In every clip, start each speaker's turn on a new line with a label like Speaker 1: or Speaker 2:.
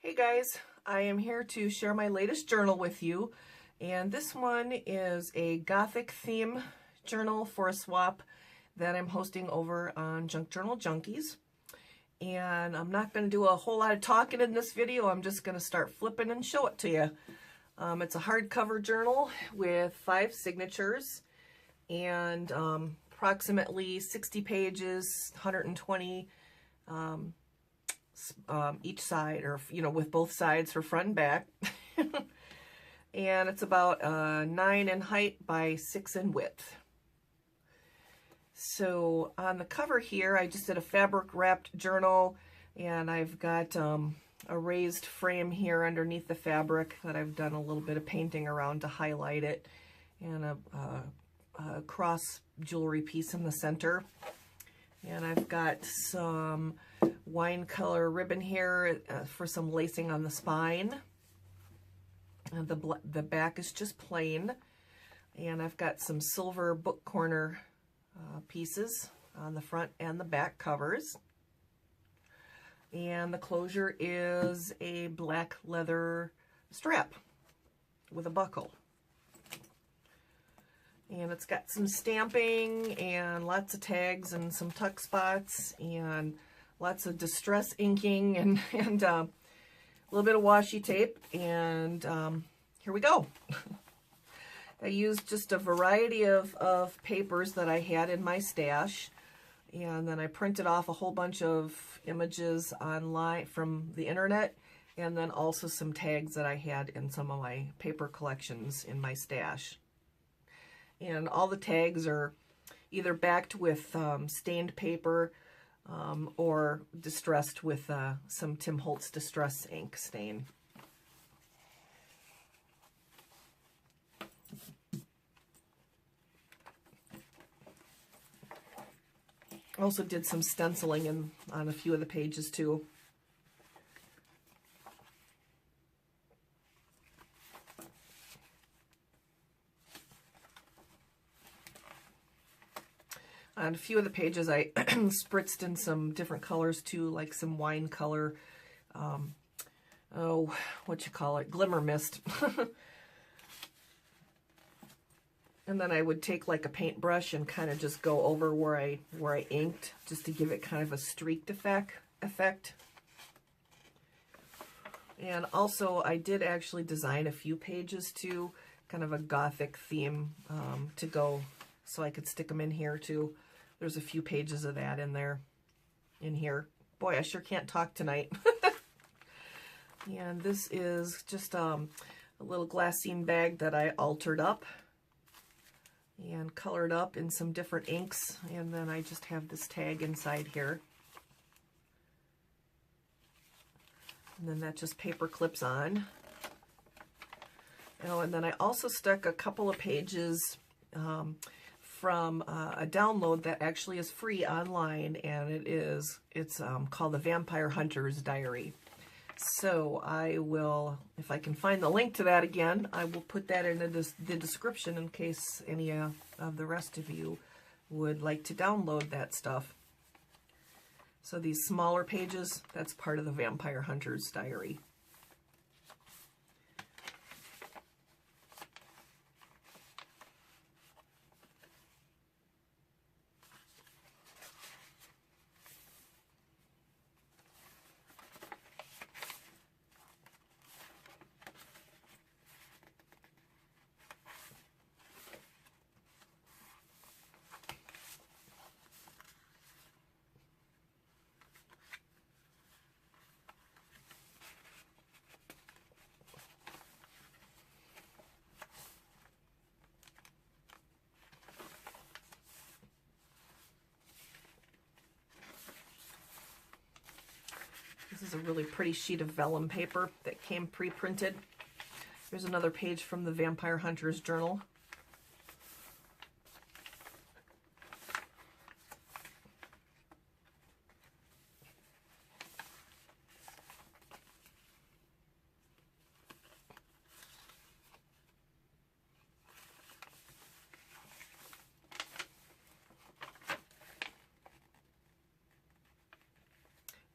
Speaker 1: Hey guys, I am here to share my latest journal with you, and this one is a Gothic theme journal for a swap that I'm hosting over on Junk Journal Junkies. And I'm not going to do a whole lot of talking in this video. I'm just going to start flipping and show it to you. It's a hardcover journal with 5 signatures and approximately 60 pages, 120 each side, or with both sides for front and back. And it's about 9 in height by 6 in width. So on the cover here, I just did a fabric wrapped journal, and I've got a raised frame here underneath the fabric that I've done a little bit of painting around to highlight it, and a cross jewelry piece in the center. And I've got some wine color ribbon here for some lacing on the spine. And the back is just plain. And I've got some silver book corner pieces on the front and the back covers. And the closure is a black leather strap with a buckle. And it's got some stamping and lots of tags and some tuck spots and lots of distress inking and a little bit of washi tape. And here we go. I used just a variety of papers that I had in my stash. And then I printed off a whole bunch of images online from the internet, and then also some tags that I had in some of my paper collections in my stash. And all the tags are either backed with stained paper or distressed with some Tim Holtz Distress ink stain. I also did some stenciling on a few of the pages too. On a few of the pages, I spritzed in some different colors too, like some wine color, glimmer mist. And then I would take like a paintbrush and kind of just go over where I inked, just to give it kind of a streaked effect. And also, I did actually design a few pages too, kind of a Gothic theme to go, so I could stick them in here too. There's a few pages of that in here. Boy, I sure can't talk tonight. And this is just a little glassine bag that I altered up and colored up in some different inks. And then I just have this tag inside here. And then that just paper clips on. Oh, and then I also stuck a couple of pages from a download that actually is free online, and it's called The Vampire Hunter's Diary. So I will, if I can find the link to that again, I will put that in the description in case any of the rest of you would like to download that stuff. So these smaller pages, that's part of The Vampire Hunter's Diary. This is a really pretty sheet of vellum paper that came pre-printed. Here's another page from the Vampire Hunter's Journal.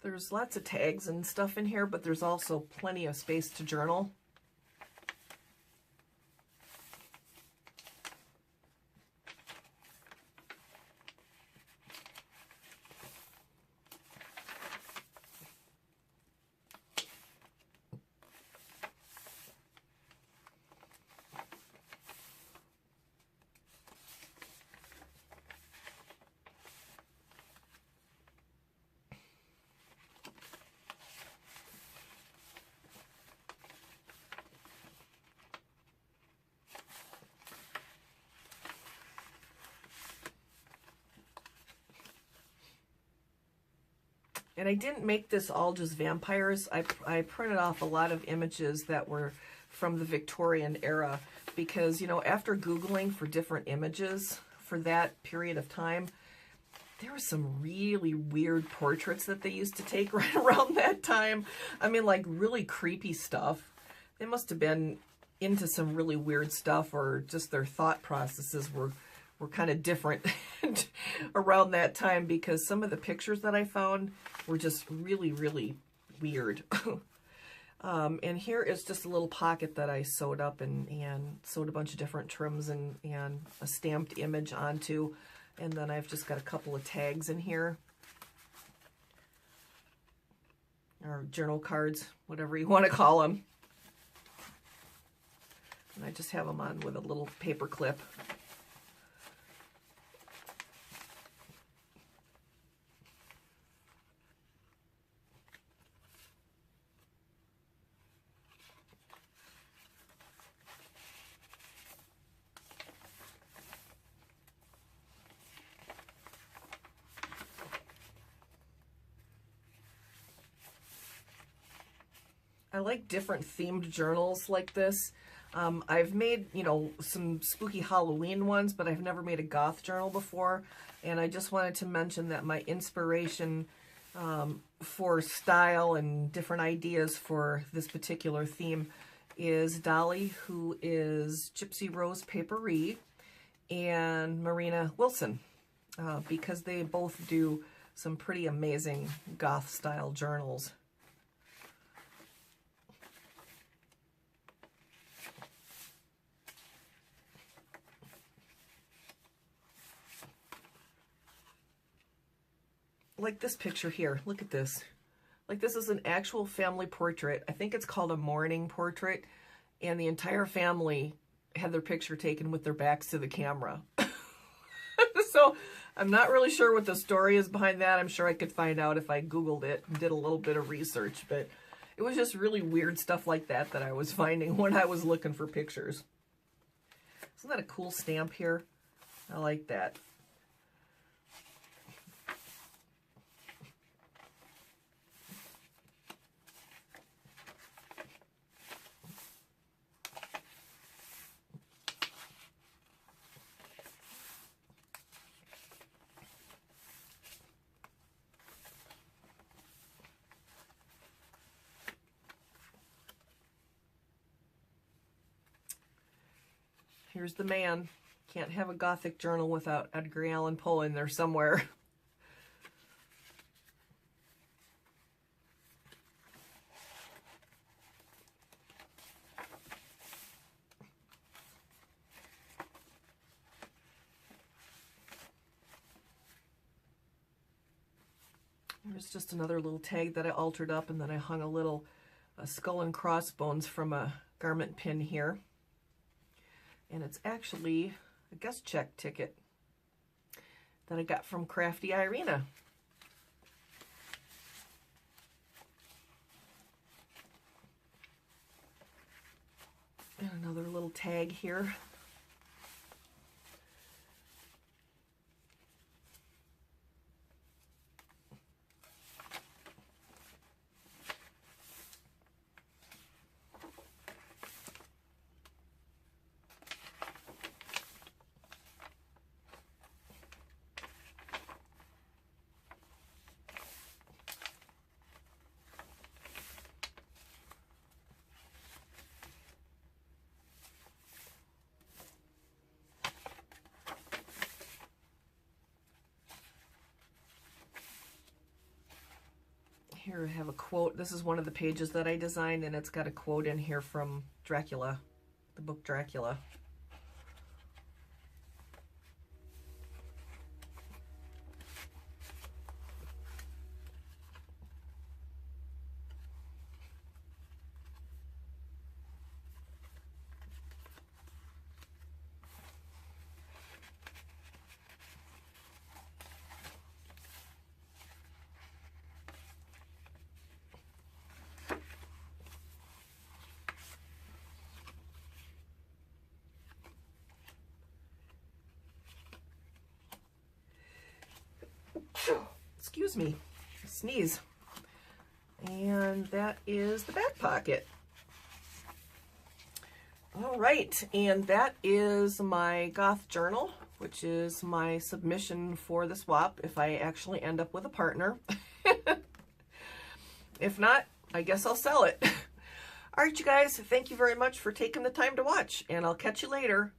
Speaker 1: There's lots of tags and stuff in here, but there's also plenty of space to journal. And I didn't make this all just vampires. I printed off a lot of images that were from the Victorian era because, you know, after Googling for different images for that period of time, there were some really weird portraits that they used to take right around that time. I mean, like really creepy stuff. They must have been into some really weird stuff, or just their thought processes were kind of different around that time, because some of the pictures that I found were just really, really weird. And here is just a little pocket that I sewed up and sewed a bunch of different trims and a stamped image onto. And then I've just got a couple of tags in here, or journal cards, whatever you want to call them. And I just have them on with a little paper clip. I like different themed journals like this. I've made, you know, some spooky Halloween ones, but I've never made a goth journal before. And I just wanted to mention that my inspiration for style and different ideas for this particular theme is Dolly, who is Gipseyrose Paperie, and Marina Wilson, because they both do some pretty amazing goth style journals. Like this picture here, look at this. Like, this is an actual family portrait. I think it's called a mourning portrait, and the entire family had their picture taken with their backs to the camera. So I'm not really sure what the story is behind that. I'm sure I could find out if I Googled it and did a little bit of research, but it was just really weird stuff like that that I was finding when I was looking for pictures. Isn't that a cool stamp here? I like that. Here's the man. Can't have a Gothic journal without Edgar Allan Poe in there somewhere. There's just another little tag that I altered up, and then I hung a skull and crossbones from a garment pin here. And it's actually a guest check ticket that I got from Crafty Irina. And another little tag here. Here I have a quote. This is one of the pages that I designed, and it's got a quote in here from Dracula, the book Dracula. Excuse me, sneeze. And that is the back pocket. All right, and that is my goth journal, which is my submission for the swap if I actually end up with a partner. If not, I guess I'll sell it. All right, you guys, thank you very much for taking the time to watch, and I'll catch you later.